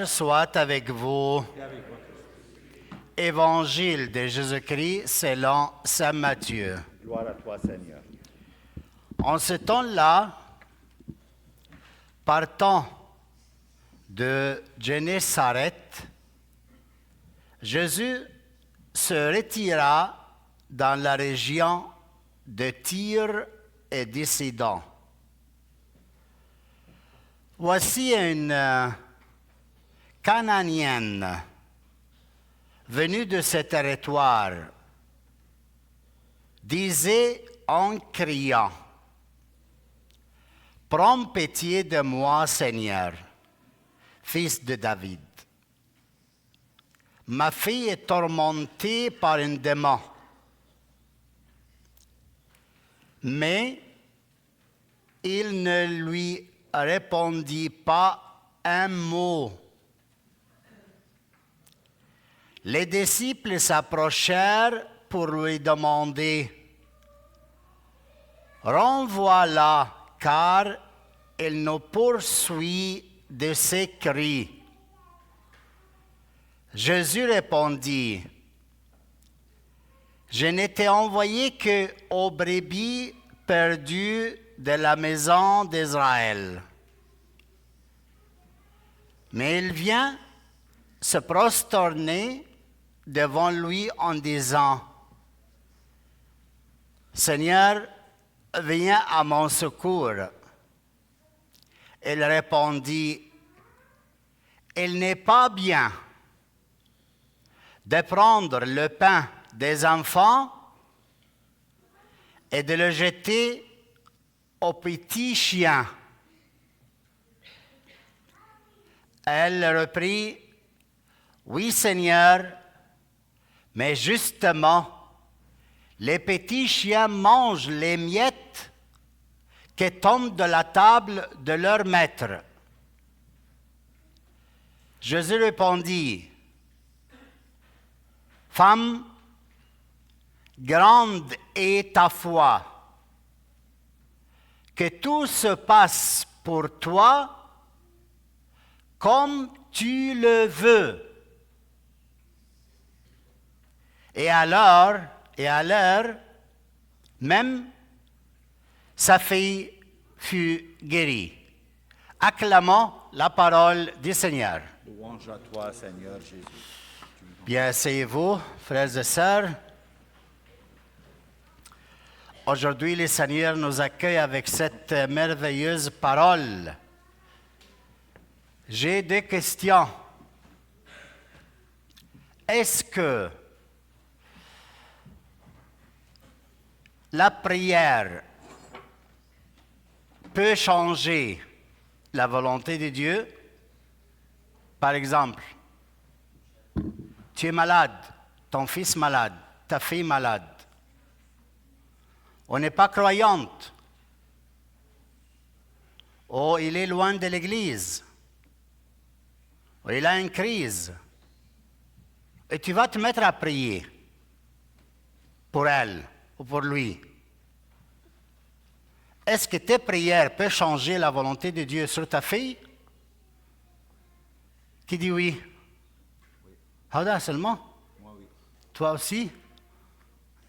Soit avec vous. Évangile de Jésus-Christ selon saint Matthieu. Gloire à toi, Seigneur. En ce temps-là, partant de Génézareth, Jésus se retira dans la région de Tyr et de Sidon. Voici une Canaanienne venue de ce territoire disait en criant: « Prends pitié de moi, Seigneur, fils de David. Ma fille est tourmentée par un démon. » Mais il ne lui répondit pas un mot. Les disciples s'approchèrent pour lui demander: « Renvoie-la, car elle nous poursuit de ses cris. » Jésus répondit: « Je n'étais envoyé qu'aux brebis perdues de la maison d'Israël. » Mais il vient se prosterner devant lui en disant: « Seigneur, viens à mon secours. » Il répondit: « Il n'est pas bien de prendre le pain des enfants et de le jeter aux petits chiens. » Elle reprit: « Oui, Seigneur, mais justement, les petits chiens mangent les miettes qui tombent de la table de leur maître. » Jésus répondit: « Femme, grande est ta foi, que tout se passe pour toi comme tu le veux. » Et à l'heure même, sa fille fut guérie. Acclamons la parole du Seigneur. Louange à toi, Seigneur Jésus. Bien, asseyez-vous, frères et sœurs. Aujourd'hui, le Seigneur nous accueille avec cette merveilleuse parole. J'ai deux questions. Est-ce que la prière peut changer la volonté de Dieu? Par exemple, tu es malade, ton fils malade, ta fille malade. On n'est pas croyante. Oh, il est loin de l'église. Oh, il a une crise. Et tu vas te mettre à prier pour elle ou pour lui. Est-ce que tes prières peuvent changer la volonté de Dieu sur ta fille? Qui dit oui? Hada seulement? Moi, oui. Toi aussi?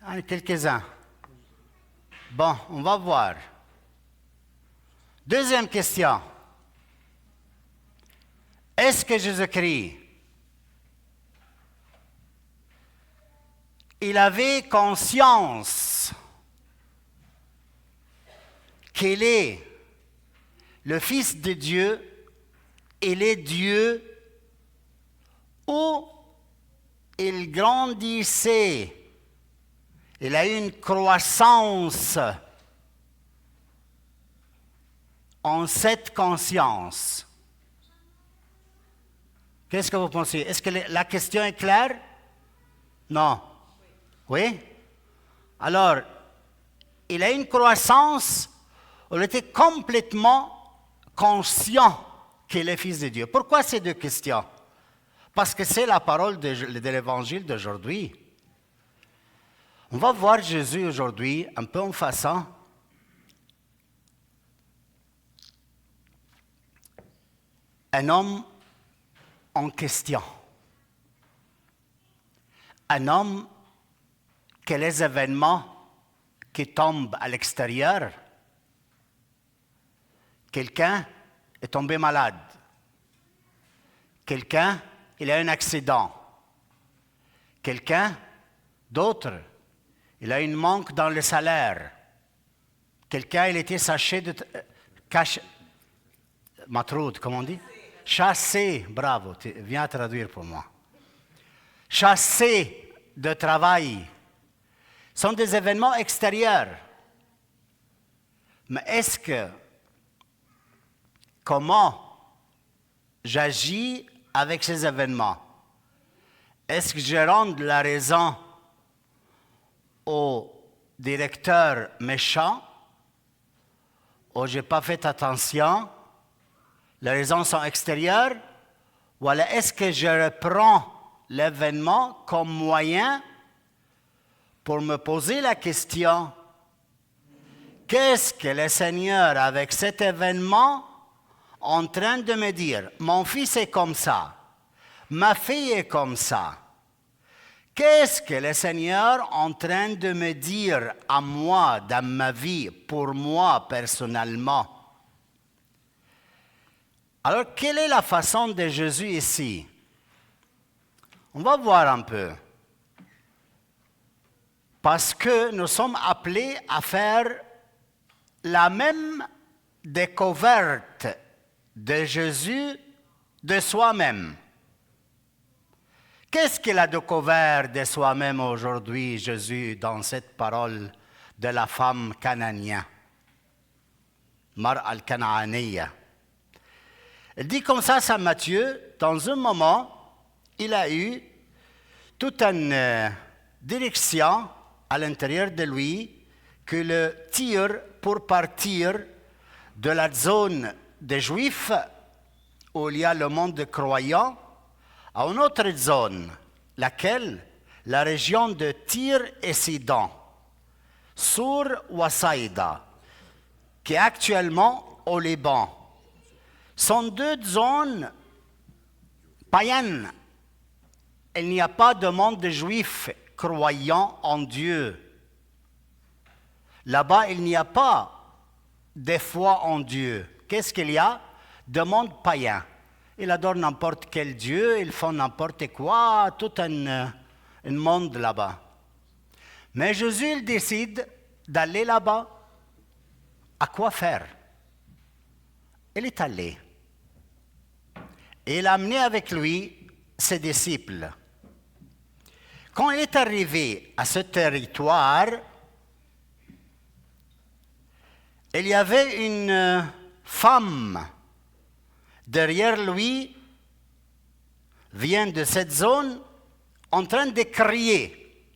Ah, quelques-uns. Bon, on va voir. Deuxième question. Est-ce que Jésus-Christ, il avait conscience qu'il est le Fils de Dieu, il est Dieu, ou il grandissait, il a eu une croissance en cette conscience? Qu'est-ce que vous pensez? Est-ce que la question est claire? Non. Oui? Alors, il a une croissance où il était complètement conscient qu'il est Fils de Dieu. Pourquoi ces deux questions? Parce que c'est la parole de l'Évangile d'aujourd'hui. On va voir Jésus aujourd'hui un peu en façon. Un homme en question. Un homme que les événements qui tombent à l'extérieur, quelqu'un est tombé malade, quelqu'un il a eu un accident, quelqu'un d'autre il a un manque dans le salaire, quelqu'un il était matroud, comment on dit? Chassé, bravo, viens traduire pour moi. Chassé de travail. Ce sont des événements extérieurs. Mais comment j'agis avec ces événements? Est-ce que je rends la raison au directeur méchant ou je n'ai pas fait attention? Les raisons sont extérieures? Ou alors est-ce que je reprends l'événement comme moyen pour me poser la question, qu'est-ce que le Seigneur, avec cet événement, en train de me dire? Mon fils est comme ça, ma fille est comme ça. Qu'est-ce que le Seigneur en train de me dire à moi, dans ma vie, pour moi personnellement? Alors, quelle est la façon de Jésus ici? On va voir un peu. Parce que nous sommes appelés à faire la même découverte de Jésus de soi-même. Qu'est-ce qu'il a découvert de soi-même aujourd'hui, Jésus, dans cette parole de la femme cananéenne, Mar al-Kanaaniya? Il dit comme ça, Saint Matthieu, dans un moment, il a eu toute une direction à l'intérieur de lui que le tire pour partir de la zone des Juifs, où il y a le monde des croyants, à une autre zone, laquelle la région de Tyr et Sidon, sur Wassaïda, qui est actuellement au Liban. Sont deux zones païennes. Il n'y a pas de monde de juifs croyant en Dieu. Là-bas, il n'y a pas de foi en Dieu. Qu'est-ce qu'il y a? De monde païen. Ils adorent n'importe quel Dieu, ils font n'importe quoi, tout un monde là-bas. Mais Jésus, il décide d'aller là-bas. À quoi faire? Il est allé. Et il a amené avec lui ses disciples. Quand il est arrivé à ce territoire, il y avait une femme derrière lui, vient de cette zone, en train de crier.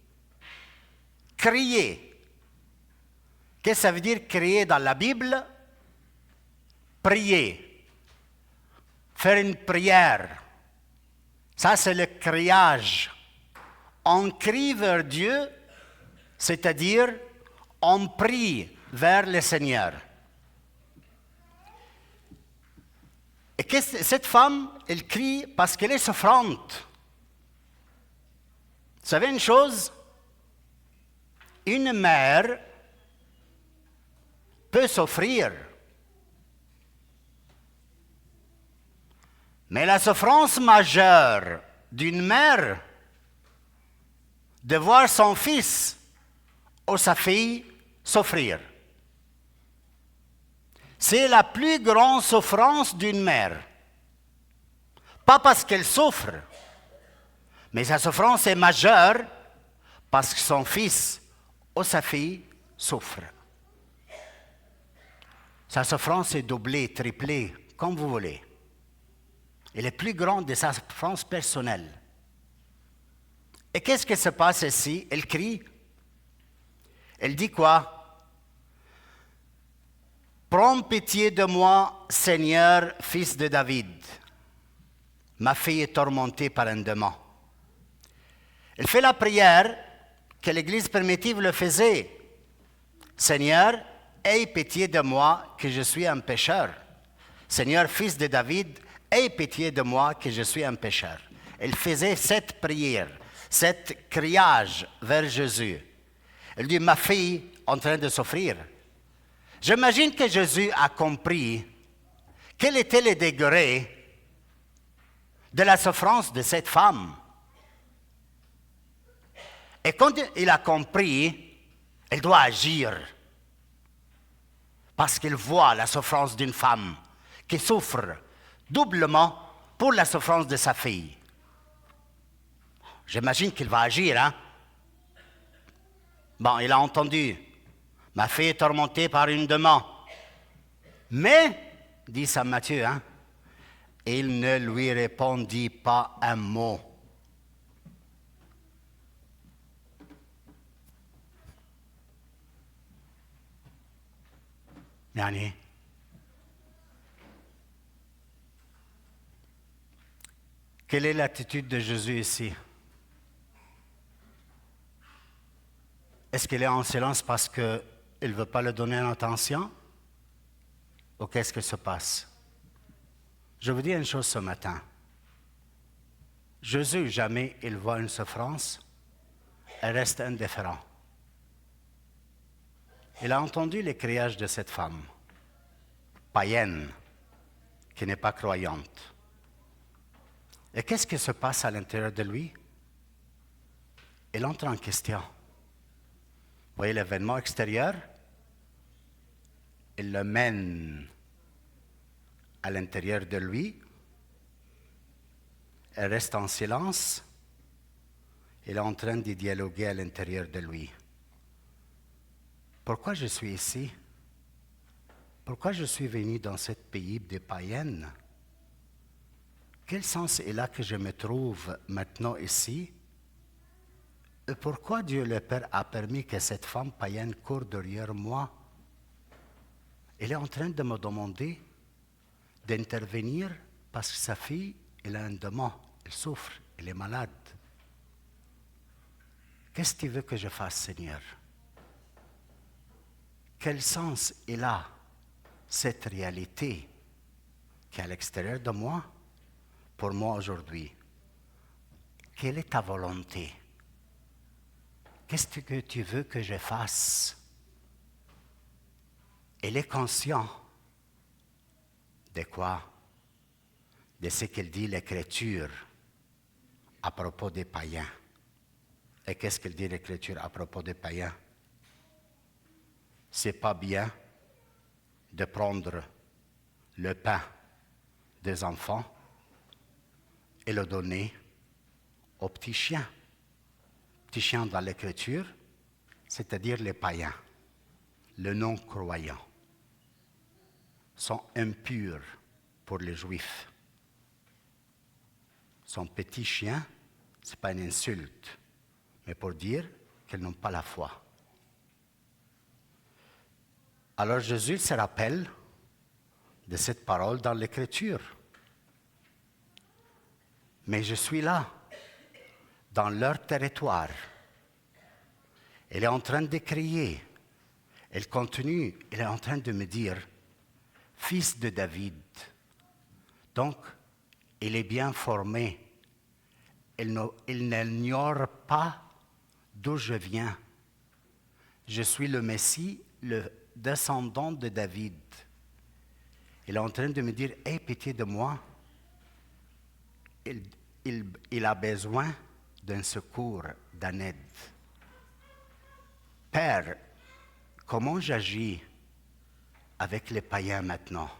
Crier. Qu'est-ce que ça veut dire crier dans la Bible? Prier. Faire une prière. Ça, c'est le criage. On crie vers Dieu, c'est-à-dire on prie vers le Seigneur. Et cette femme, elle crie parce qu'elle est souffrante. Vous savez une chose? Une mère peut souffrir. Mais la souffrance majeure d'une mère de voir son fils ou sa fille souffrir, c'est la plus grande souffrance d'une mère. Pas parce qu'elle souffre, mais sa souffrance est majeure parce que son fils ou sa fille souffre. Sa souffrance est doublée, triplée, comme vous voulez. Elle est plus grande de sa souffrance personnelle. Et qu'est-ce qui se passe ici? Elle crie. Elle dit quoi? Prends pitié de moi, Seigneur, fils de David. Ma fille est tourmentée par un démon. Elle fait la prière que l'Église primitive le faisait. Seigneur, aie pitié de moi, que je suis un pécheur. Seigneur, fils de David, aie pitié de moi que je suis un pécheur. Elle faisait cette prière, cet criage vers Jésus. Elle dit, ma fille en train de souffrir. J'imagine que Jésus a compris quel était le degré de la souffrance de cette femme. Et quand il a compris, il doit agir. Parce qu'il voit la souffrance d'une femme qui souffre doublement pour la souffrance de sa fille. J'imagine qu'il va agir, hein? Bon, il a entendu. Ma fille est tourmentée par une démon. Mais, dit Saint Matthieu, hein, il ne lui répondit pas un mot. Yani, quelle est l'attitude de Jésus ici? Est-ce qu'il est en silence parce qu'il ne veut pas lui donner l'attention? Ou qu'est-ce qui se passe? Je vous dis une chose ce matin. Jésus, jamais il voit une souffrance, il reste indifférent. Il a entendu les criages de cette femme, païenne, qui n'est pas croyante. Et qu'est-ce qui se passe à l'intérieur de lui? Il entre en question. Vous voyez l'événement extérieur? Il le mène à l'intérieur de lui. Il reste en silence. Il est en train de dialoguer à l'intérieur de lui. Pourquoi je suis ici? Pourquoi je suis venu dans ce pays des païennes? Quel sens est là que je me trouve maintenant ici? Et pourquoi Dieu le Père a permis que cette femme païenne court derrière moi? Elle est en train de me demander d'intervenir parce que sa fille, elle a un démon, elle souffre, elle est malade. Qu'est-ce que tu veux que je fasse, Seigneur? Quel sens est là cette réalité qui est à l'extérieur de moi pour moi aujourd'hui? Quelle est ta volonté? Qu'est-ce que tu veux que je fasse? Elle est consciente de quoi? De ce qu'il dit l'Écriture à propos des païens. Et qu'est-ce qu'il dit l'Écriture à propos des païens? C'est pas bien de prendre le pain des enfants et le donner aux petits chiens. Petits chiens dans l'Écriture, c'est-à-dire les païens, les non-croyants, sont impurs pour les Juifs. Son petit chien, ce n'est pas une insulte, mais pour dire qu'ils n'ont pas la foi. Alors Jésus se rappelle de cette parole dans l'Écriture. Mais je suis là, dans leur territoire. Elle est en train de crier. Elle continue, elle est en train de me dire, fils de David. Donc, il est bien formé. Il n'ignore pas d'où je viens. Je suis le Messie, le descendant de David. Il est en train de me dire, aie pitié de moi. Il a besoin d'un secours, d'une aide. Père, comment j'agis avec les païens maintenant?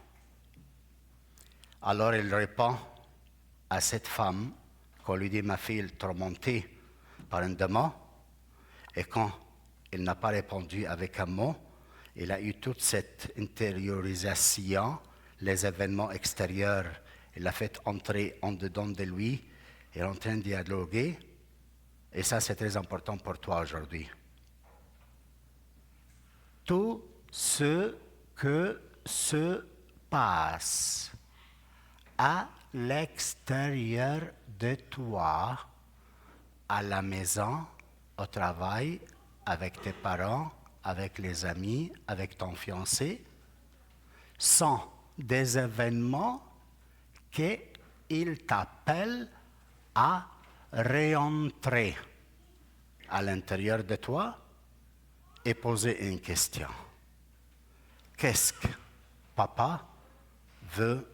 Alors il répond à cette femme, qu'on lui dit, ma fille est tourmentée par un démon, et quand il n'a pas répondu avec un mot, il a eu toute cette intériorisation, les événements extérieurs, il l'a fait entrer en dedans de lui, il est en train de dialoguer, et ça c'est très important pour toi aujourd'hui. Tout ce que se passe à l'extérieur de toi, à la maison, au travail, avec tes parents, avec les amis, avec ton fiancé, sont des événements qu'il t'appelle à réentrer à l'intérieur de toi et poser une question. Qu'est-ce que papa veut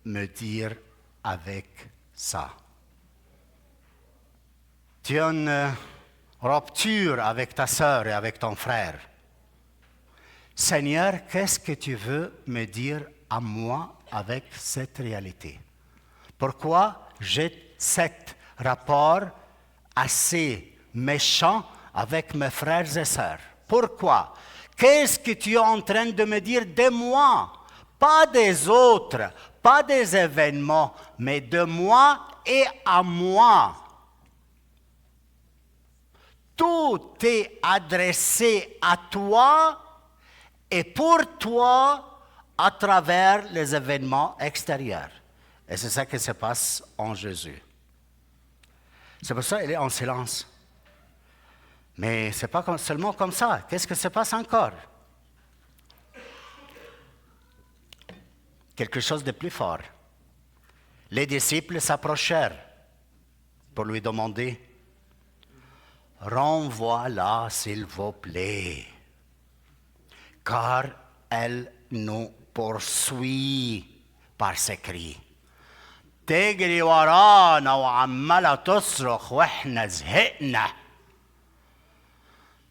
me dire avec ça? Tu as une rupture avec ta sœur et avec ton frère. Seigneur, qu'est-ce que tu veux me dire à moi avec cette réalité? Pourquoi j'ai cet rapport assez méchant avec mes frères et sœurs? Pourquoi? Qu'est-ce que tu es en train de me dire de moi? Pas des autres, pas des événements, mais de moi et à moi. Tout est adressé à toi et pour toi à travers les événements extérieurs. Et c'est ça qui se passe en Jésus. C'est pour ça qu'il est en silence. Mais ce n'est pas seulement comme ça. Qu'est-ce qui se passe encore? Quelque chose de plus fort. Les disciples s'approchèrent pour lui demander « Renvoie-la, s'il vous plaît, car elle nous poursuit par ses cris. » تجري ورانا وعمالة تصرخ واحنا زهقنا.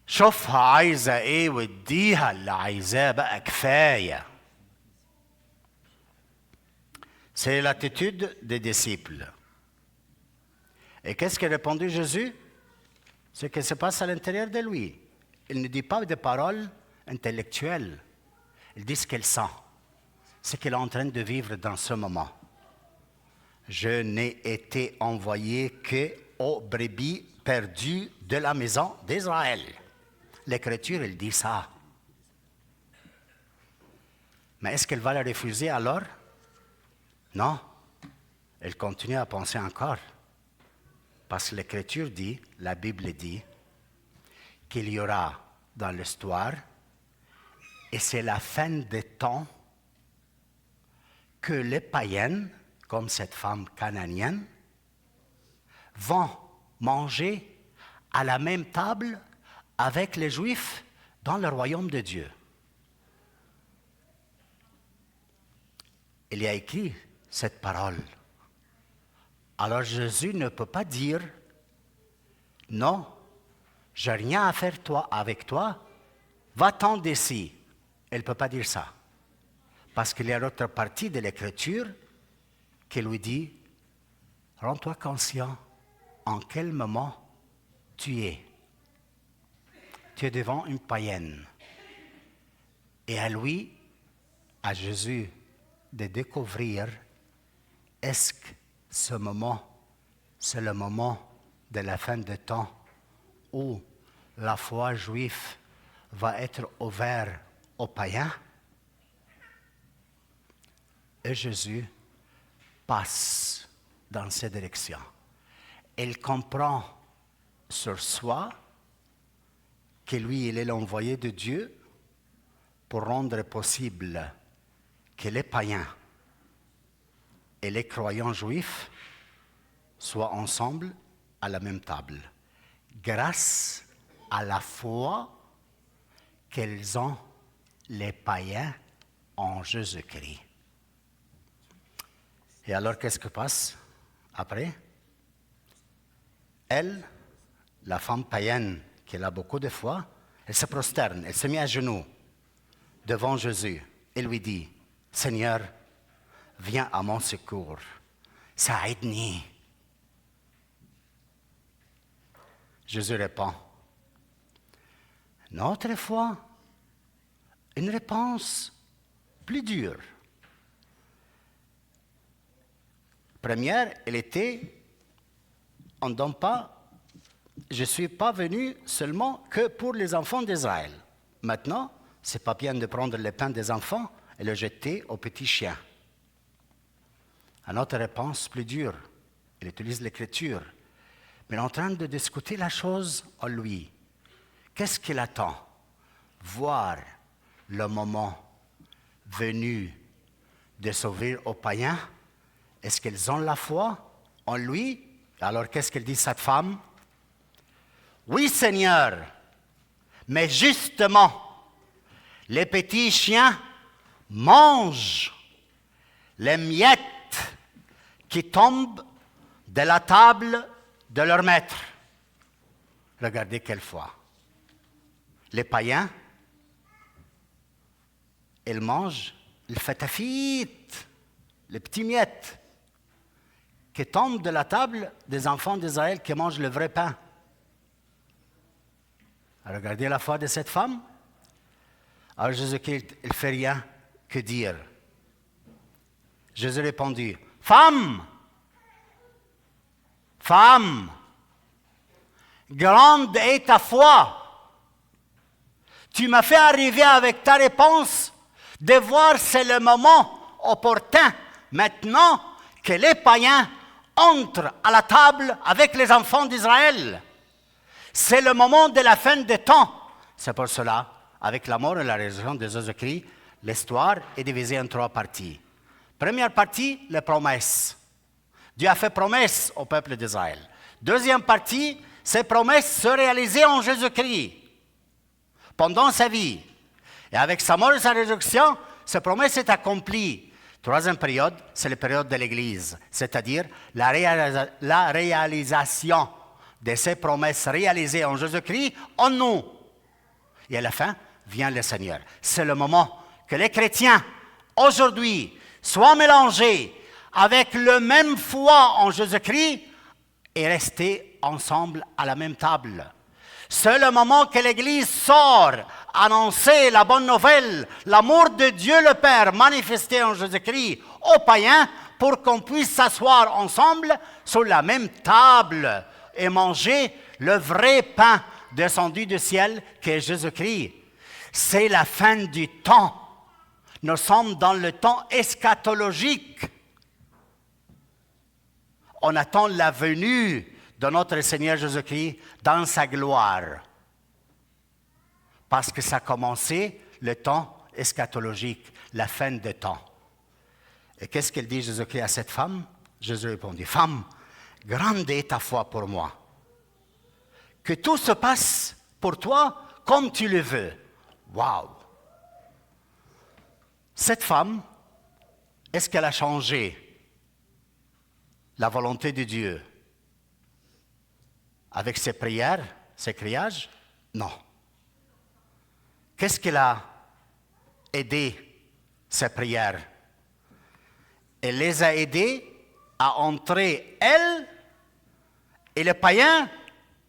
شوفها عايزة ايه واديها اللي عايزاه بقى كفاية. C'est l'attitude des disciples. Et qu'est-ce qu'a répondu Jésus? Ce qui se passe à l'intérieur de lui. Il ne dit pas des paroles intellectuelles. Il dit ce qu'il sent. Ce qu'il est en train de vivre dans ce moment. Je n'ai été envoyé qu'aux brebis perdues de la maison d'Israël. L'Écriture, il dit ça. Mais est-ce qu'elle va le refuser alors? Non. Elle continue à penser encore. Parce que l'Écriture dit, la Bible dit, qu'il y aura dans l'histoire, et c'est la fin des temps, que les païens, comme cette femme cananéenne, vont manger à la même table avec les Juifs dans le royaume de Dieu. Il y a écrit cette parole. Alors Jésus ne peut pas dire « Non, je n'ai rien à faire avec toi, va-t'en d'ici ». Il ne peut pas dire ça. Parce qu'il y a l'autre partie de l'Écriture qui lui dit « Rends-toi conscient en quel moment tu es. Tu es devant une païenne. » Et à lui, à Jésus, de découvrir est-ce que ce moment, c'est le moment de la fin des temps où la foi juive va être ouverte aux païens. Et Jésus passe dans cette direction. Il comprend sur soi que lui, il est l'envoyé de Dieu pour rendre possible que les païens et les croyants juifs soient ensemble à la même table, grâce à la foi qu'ils ont, les païens, en Jésus-Christ. Et alors, qu'est-ce qui passe après? Elle, la femme païenne qui a beaucoup de foi, elle se prosterne, elle se met à genoux devant Jésus et lui dit, « Seigneur, viens à mon secours, sa'idni. » Jésus répond, « Notre foi, une réponse plus dure. » Première, elle était, on ne donne pas, je ne suis pas venu seulement que pour les enfants d'Israël. Maintenant, ce n'est pas bien de prendre le pain des enfants et le jeter aux petits chiens. Une autre réponse plus dure, il utilise l'Écriture, mais il est en train de discuter la chose en lui. Qu'est-ce qu'il attend? Voir le moment venu de s'ouvrir aux païens est-ce qu'ils ont la foi en lui? Alors qu'est-ce qu'elle dit cette femme? Oui, Seigneur, mais justement, les petits chiens mangent les miettes qui tombent de la table de leur maître. Regardez quelle foi. Les païens, ils mangent le fatafit, les petits miettes qui tombent de la table des enfants d'Israël qui mangent le vrai pain. Regardez la foi de cette femme. Alors Jésus-Christ, il ne fait rien que dire. Jésus répondit, femme, femme, grande est ta foi. Tu m'as fait arriver avec ta réponse de voir c'est le moment opportun maintenant que les païens entrent à la table avec les enfants d'Israël. C'est le moment de la fin des temps. C'est pour cela, avec la mort et la résurrection de Jésus-Christ, l'histoire est divisée en 3 parties. Première partie, les promesses. Dieu a fait promesse au peuple d'Israël. Deuxième partie, ces promesses se réalisaient en Jésus-Christ pendant sa vie. Et avec sa mort et sa résurrection, ces promesses sont accomplies. Troisième période, c'est la période de l'Église, c'est-à-dire la réalisation de ces promesses réalisées en Jésus-Christ en nous. Et à la fin, vient le Seigneur. C'est le moment que les chrétiens, aujourd'hui, soient mélangés avec la même foi en Jésus-Christ et restés ensemble à la même table. C'est le moment que l'Église sort annoncer la bonne nouvelle, l'amour de Dieu le Père manifesté en Jésus-Christ aux païens pour qu'on puisse s'asseoir ensemble sur la même table et manger le vrai pain descendu du ciel qui est Jésus-Christ. C'est la fin du temps. Nous sommes dans le temps eschatologique. On attend la venue de notre Seigneur Jésus-Christ dans sa gloire. Parce que ça a commencé le temps eschatologique, la fin des temps. Et qu'est-ce qu'il dit Jésus-Christ à cette femme? Jésus répondit, femme, grande est ta foi pour moi. Que tout se passe pour toi comme tu le veux. Wow! Cette femme, est-ce qu'elle a changé la volonté de Dieu avec ses prières, ses criages? Non. Qu'est-ce qu'elle a aidé, ses prières? Elle les a aidés à entrer, elle et les païens,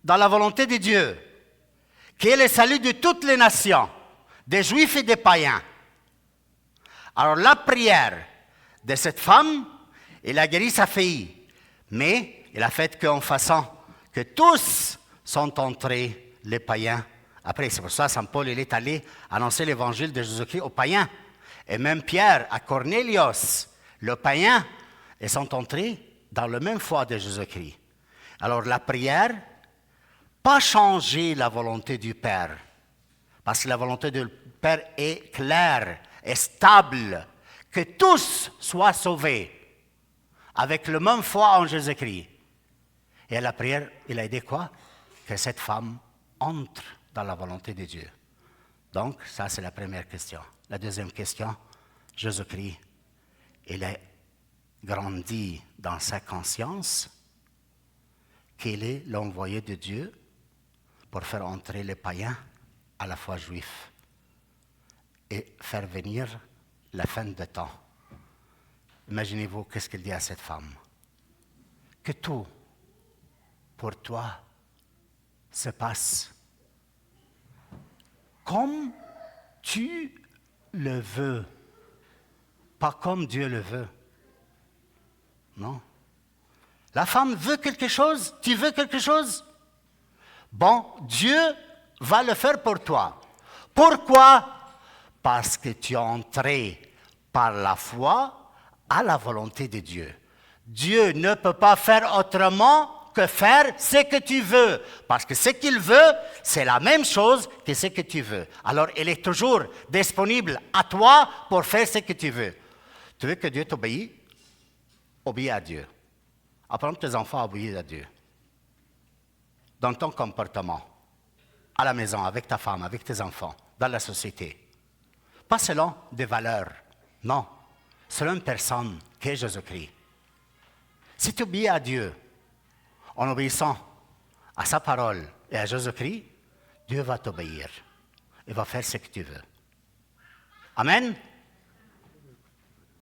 dans la volonté de Dieu, qui est le salut de toutes les nations, des Juifs et des païens. Alors la prière de cette femme, elle a guéri sa fille, mais elle a fait qu'en façon que tous sont entrés, les païens. Après, c'est pour ça que Saint Paul il est allé annoncer l'évangile de Jésus-Christ aux païens. Et même Pierre, à Cornélios, le païen, ils sont entrés dans la même foi de Jésus-Christ. Alors la prière, pas changer la volonté du Père, parce que la volonté du Père est claire, est stable, que tous soient sauvés, avec la même foi en Jésus-Christ. Et la prière, il a aidé quoi? Que cette femme entre dans la volonté de Dieu. Donc, ça c'est la première question. La deuxième question, Jésus-Christ, il a grandi dans sa conscience qu'il est l'envoyé de Dieu pour faire entrer les païens à la foi juifs et faire venir la fin des temps. Imaginez-vous qu'est-ce qu'il dit à cette femme. Que tout, pour toi, se passe comme tu le veux, pas comme Dieu le veut. Non. La femme veut quelque chose, tu veux quelque chose? Bon, Dieu va le faire pour toi. Pourquoi? Parce que tu es entré par la foi à la volonté de Dieu. Dieu ne peut pas faire autrement que faire ce que tu veux. Parce que ce qu'il veut, c'est la même chose que ce que tu veux. Alors, il est toujours disponible à toi pour faire ce que tu veux. Tu veux que Dieu t'obéisse? obéis à Dieu. Apprends tes enfants à obéir à Dieu. Dans ton comportement, à la maison, avec ta femme, avec tes enfants, dans la société. Pas selon des valeurs, non, selon une personne qui est Jésus-Christ. Si tu obéis à Dieu, en obéissant à sa parole et à Jésus-Christ, Dieu va t'obéir. Il va faire ce que tu veux. Amen.